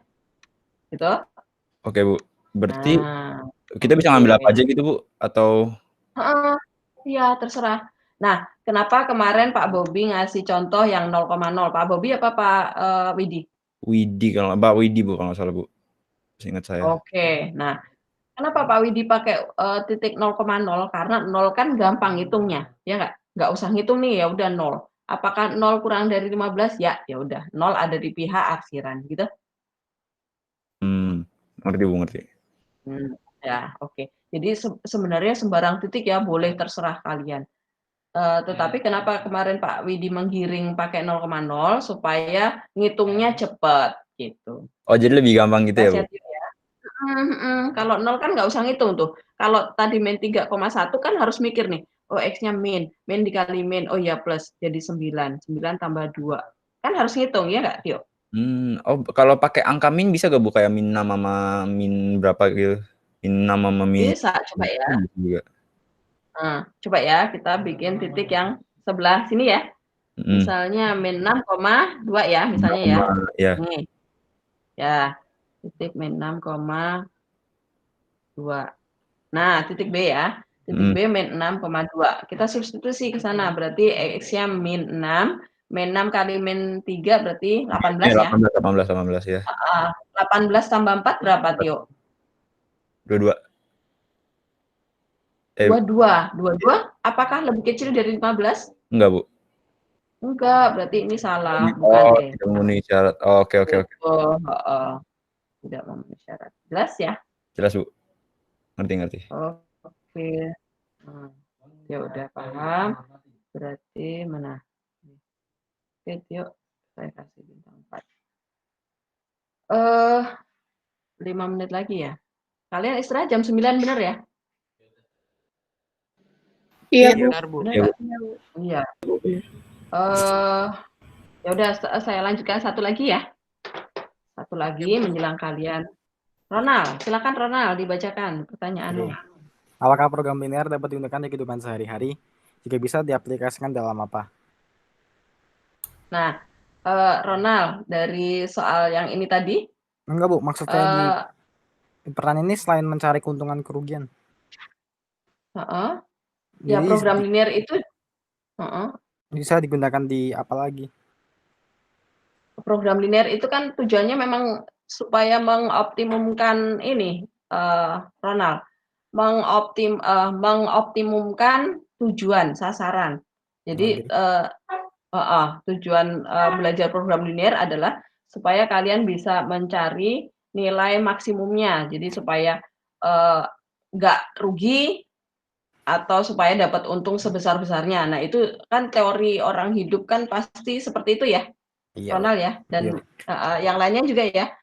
Gitu? Oke, Bu. Berarti kita bisa ngambil apa aja gitu, Bu? Atau iya, terserah. Nah, kenapa kemarin Pak Bobi ngasih contoh yang 0,0? Pak Bobi apa Pak Widi? Widi, kalau Mbak Widi, Bu, kalau nggak salah, Bu. Seingat saya. Oke. Nah, kenapa Pak Widi pakai titik 0,0? Karena 0 kan gampang hitungnya, ya nggak? Nggak usah ngitung nih, ya udah 0. Apakah 0 kurang dari 15? Ya udah. 0 ada di pihak arsiran, gitu. Ngerti, Bu, ngerti. Ya, oke. Jadi sebenarnya sembarang titik ya, boleh terserah kalian. Tetapi kenapa kemarin Pak Widi menggiring pakai 0,0 supaya ngitungnya cepat gitu. Oh, jadi lebih gampang gitu ya, Bu? Ya. Kalau 0 kan nggak usah ngitung tuh. Kalau tadi min 3,1 kan harus mikir nih, oh X-nya min dikali min, oh ya plus, jadi 9. 9 tambah 2. Kan harus ngitung, ya nggak, Tio? Oh, kalau pakai angka min bisa nggak, Bu? Kayak min 6 sama min berapa gitu? Min 6 sama min. Bisa, coba ya. Coba ya, kita bikin titik yang sebelah sini ya. Misalnya min 6,2 ya, misalnya ya. Nih. Ya, titik min 6,2. Nah, titik B ya. Titik B min 6,2. Kita substitusi ke sana, berarti X-nya min 6, min 6 kali min 3 berarti 18 Iya, ya? 18 ya. 18 tambah 4 berapa, Tio? 22. 22 apakah lebih kecil dari 15? Enggak, Bu. Enggak, berarti ini salah, bukan Oh, E. tidak memenuhi syarat. Oh, oke. Oh, tidak memenuhi syarat. Jelas ya? Jelas, Bu. Ngerti. Oke. Ya udah paham. Berarti mana? Oke, Tio, saya kasih bintang 4. 5 menit lagi ya. Kalian istirahat jam 9 bener ya? Iya, Bu. Benar, Bu. Iya. Ya udah saya lanjutkan satu lagi ya. Satu lagi menjelang kalian. Ronald, silakan Ronald dibacakan pertanyaanmu. Apakah program linear dapat digunakan di kehidupan sehari-hari? Jika bisa diaplikasikan dalam apa? Nah, Ronald, dari soal yang ini tadi? Enggak, Bu. Maksud saya di pertanyaan ini selain mencari keuntungan kerugian. Ya, program linear itu bisa digunakan di apa lagi? Program linear itu kan tujuannya memang supaya mengoptimumkan ini, Ronald, mengoptimumkan tujuan, sasaran. Jadi, tujuan belajar program linear adalah supaya kalian bisa mencari nilai maksimumnya. Jadi supaya nggak rugi atau supaya dapat untung sebesar-besarnya. Nah, itu kan teori orang hidup kan pasti seperti itu ya, Ronald ya, dan yang lainnya juga ya.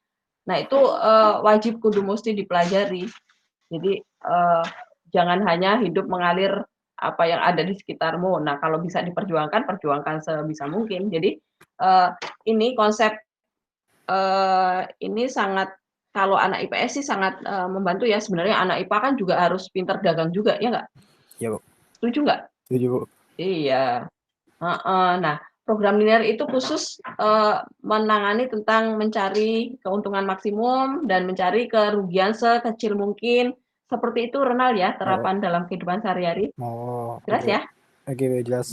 Nah, itu wajib kudu mesti dipelajari. Jadi jangan hanya hidup mengalir apa yang ada di sekitarmu. Nah, kalau bisa diperjuangkan, perjuangkan sebisa mungkin. Jadi ini konsep ini sangat, kalau anak IPS sih sangat membantu ya. Sebenarnya anak IPA kan juga harus pintar dagang juga, ya nggak? Iya, Bu. Setuju nggak? Setuju, Bu. Iya. Nah, program linear itu khusus menangani tentang mencari keuntungan maksimum dan mencari kerugian sekecil mungkin. Seperti itu, Ronald ya, terapan dalam kehidupan sehari-hari. Jelas ya? Oke, jelas.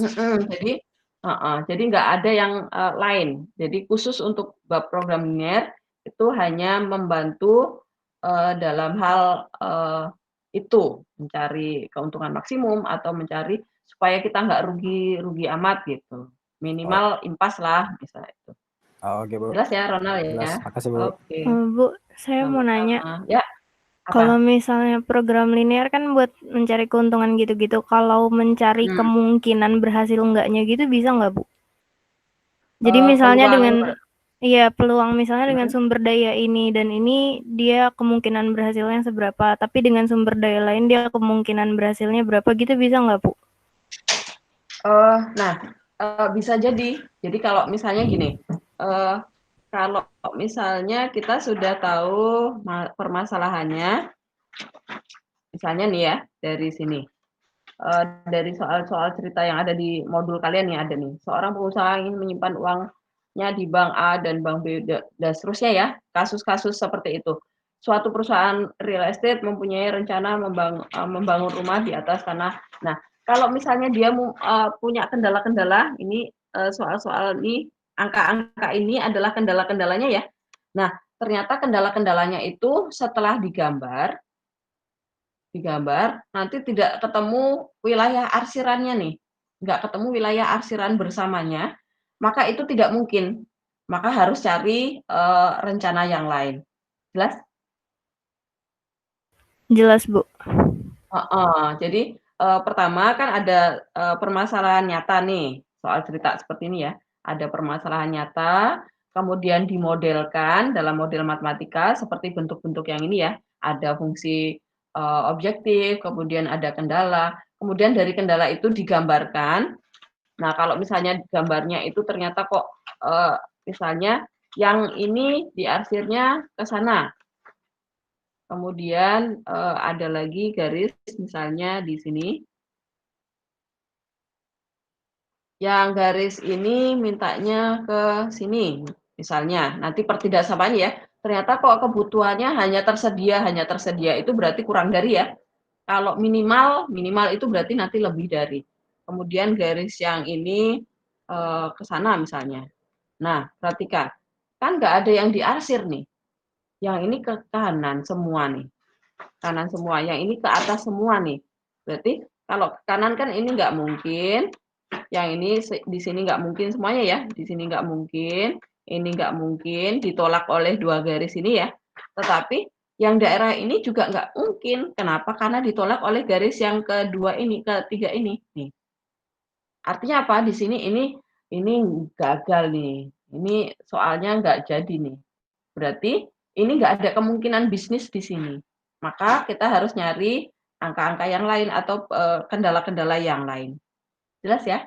Jadi nggak ada yang lain. Jadi khusus untuk bab program linear itu hanya membantu dalam hal itu, mencari keuntungan maksimum atau mencari supaya kita nggak rugi amat gitu. Minimal impas lah, bisa itu. Oke, Bu. Jelas ya, Ronald ya? Jelas. Makasih, Bu. Oke. Bu, saya mau nanya. Ya. Kalau misalnya program linear kan buat mencari keuntungan gitu-gitu. Kalau mencari kemungkinan berhasil enggaknya gitu bisa nggak, Bu? Jadi misalnya peluang misalnya dengan sumber daya ini dan ini dia kemungkinan berhasilnya seberapa, tapi dengan sumber daya lain dia kemungkinan berhasilnya berapa gitu, bisa nggak, Bu? Bisa jadi. Jadi kalau misalnya gini, kalau misalnya kita sudah tahu permasalahannya, misalnya nih ya, dari sini, dari soal-soal cerita yang ada di modul kalian nih ada nih, seorang pengusaha ingin menyimpan uangnya di bank A dan bank B dan seterusnya ya, kasus-kasus seperti itu. Suatu perusahaan real estate mempunyai rencana membangun rumah di atas tanah. Nah, kalau misalnya dia punya kendala-kendala, ini soal-soal ini, angka-angka ini adalah kendala-kendalanya ya. Nah, ternyata kendala-kendalanya itu setelah digambar, nanti tidak ketemu wilayah arsirannya nih, nggak ketemu wilayah arsiran bersamanya, maka itu tidak mungkin. Maka harus cari rencana yang lain. Jelas? Jelas, Bu. Jadi pertama kan ada permasalahan nyata nih, soal cerita seperti ini ya. Ada permasalahan nyata, kemudian dimodelkan dalam model matematika seperti bentuk-bentuk yang ini ya. Ada fungsi objektif, kemudian ada kendala, kemudian dari kendala itu digambarkan. Nah, kalau misalnya gambarnya itu ternyata kok misalnya yang ini diarsirnya ke sana. Kemudian ada lagi garis misalnya di sini. Yang garis ini mintanya ke sini misalnya. Nanti pertidaksamaan ya. Ternyata kok kebutuhannya hanya tersedia itu berarti kurang dari ya. Kalau minimal itu berarti nanti lebih dari. Kemudian garis yang ini ke sana misalnya. Nah, perhatikan, kan nggak ada yang diarsir nih. Yang ini ke kanan semua nih. Kanan semua, yang ini ke atas semua nih. Berarti kalau ke kanan kan ini nggak mungkin, yang ini di sini nggak mungkin semuanya ya, di sini nggak mungkin, ini nggak mungkin, ditolak oleh 2 garis ini ya. Tetapi yang daerah ini juga nggak mungkin. Kenapa? Karena ditolak oleh garis yang kedua ini, ketiga ini. Nih. Artinya apa? Di sini ini gagal nih. Ini soalnya nggak jadi nih. Berarti ini nggak ada kemungkinan bisnis di sini. Maka kita harus nyari angka-angka yang lain atau kendala-kendala yang lain. Jelas ya?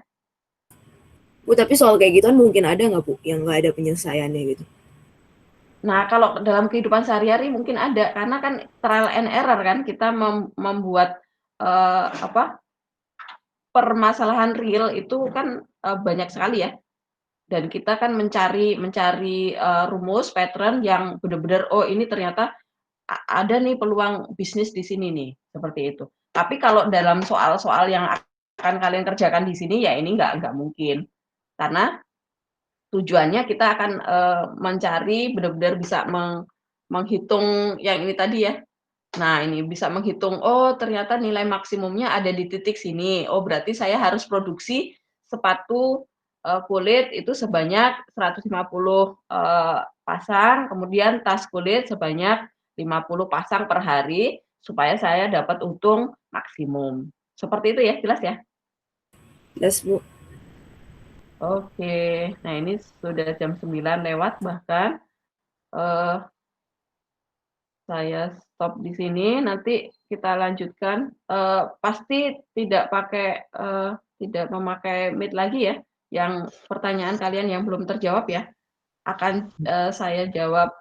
Bu, tapi soal kayak gitu kan mungkin ada nggak Bu yang nggak ada penyelesaiannya gitu? Nah, kalau dalam kehidupan sehari-hari mungkin ada, karena kan trial and error kan, kita membuat permasalahan real itu kan banyak sekali ya. Dan kita kan mencari rumus, pattern yang benar-benar, oh ini ternyata ada nih peluang bisnis di sini nih, seperti itu. Tapi kalau dalam soal-soal yang akan kalian kerjakan di sini, ya ini nggak mungkin. Karena tujuannya kita akan mencari benar-benar bisa menghitung yang ini tadi ya. Nah, ini bisa menghitung, oh ternyata nilai maksimumnya ada di titik sini. Oh, berarti saya harus produksi sepatu kulit itu sebanyak 150 pasang, kemudian tas kulit sebanyak 50 pasang per hari supaya saya dapat untung maksimum. Seperti itu ya, jelas ya? Jelas, Bu. Oke, nah ini sudah jam 9 lewat bahkan. Saya stop di sini, nanti kita lanjutkan. Pasti tidak memakai Meet lagi ya, yang pertanyaan kalian yang belum terjawab ya, akan saya jawab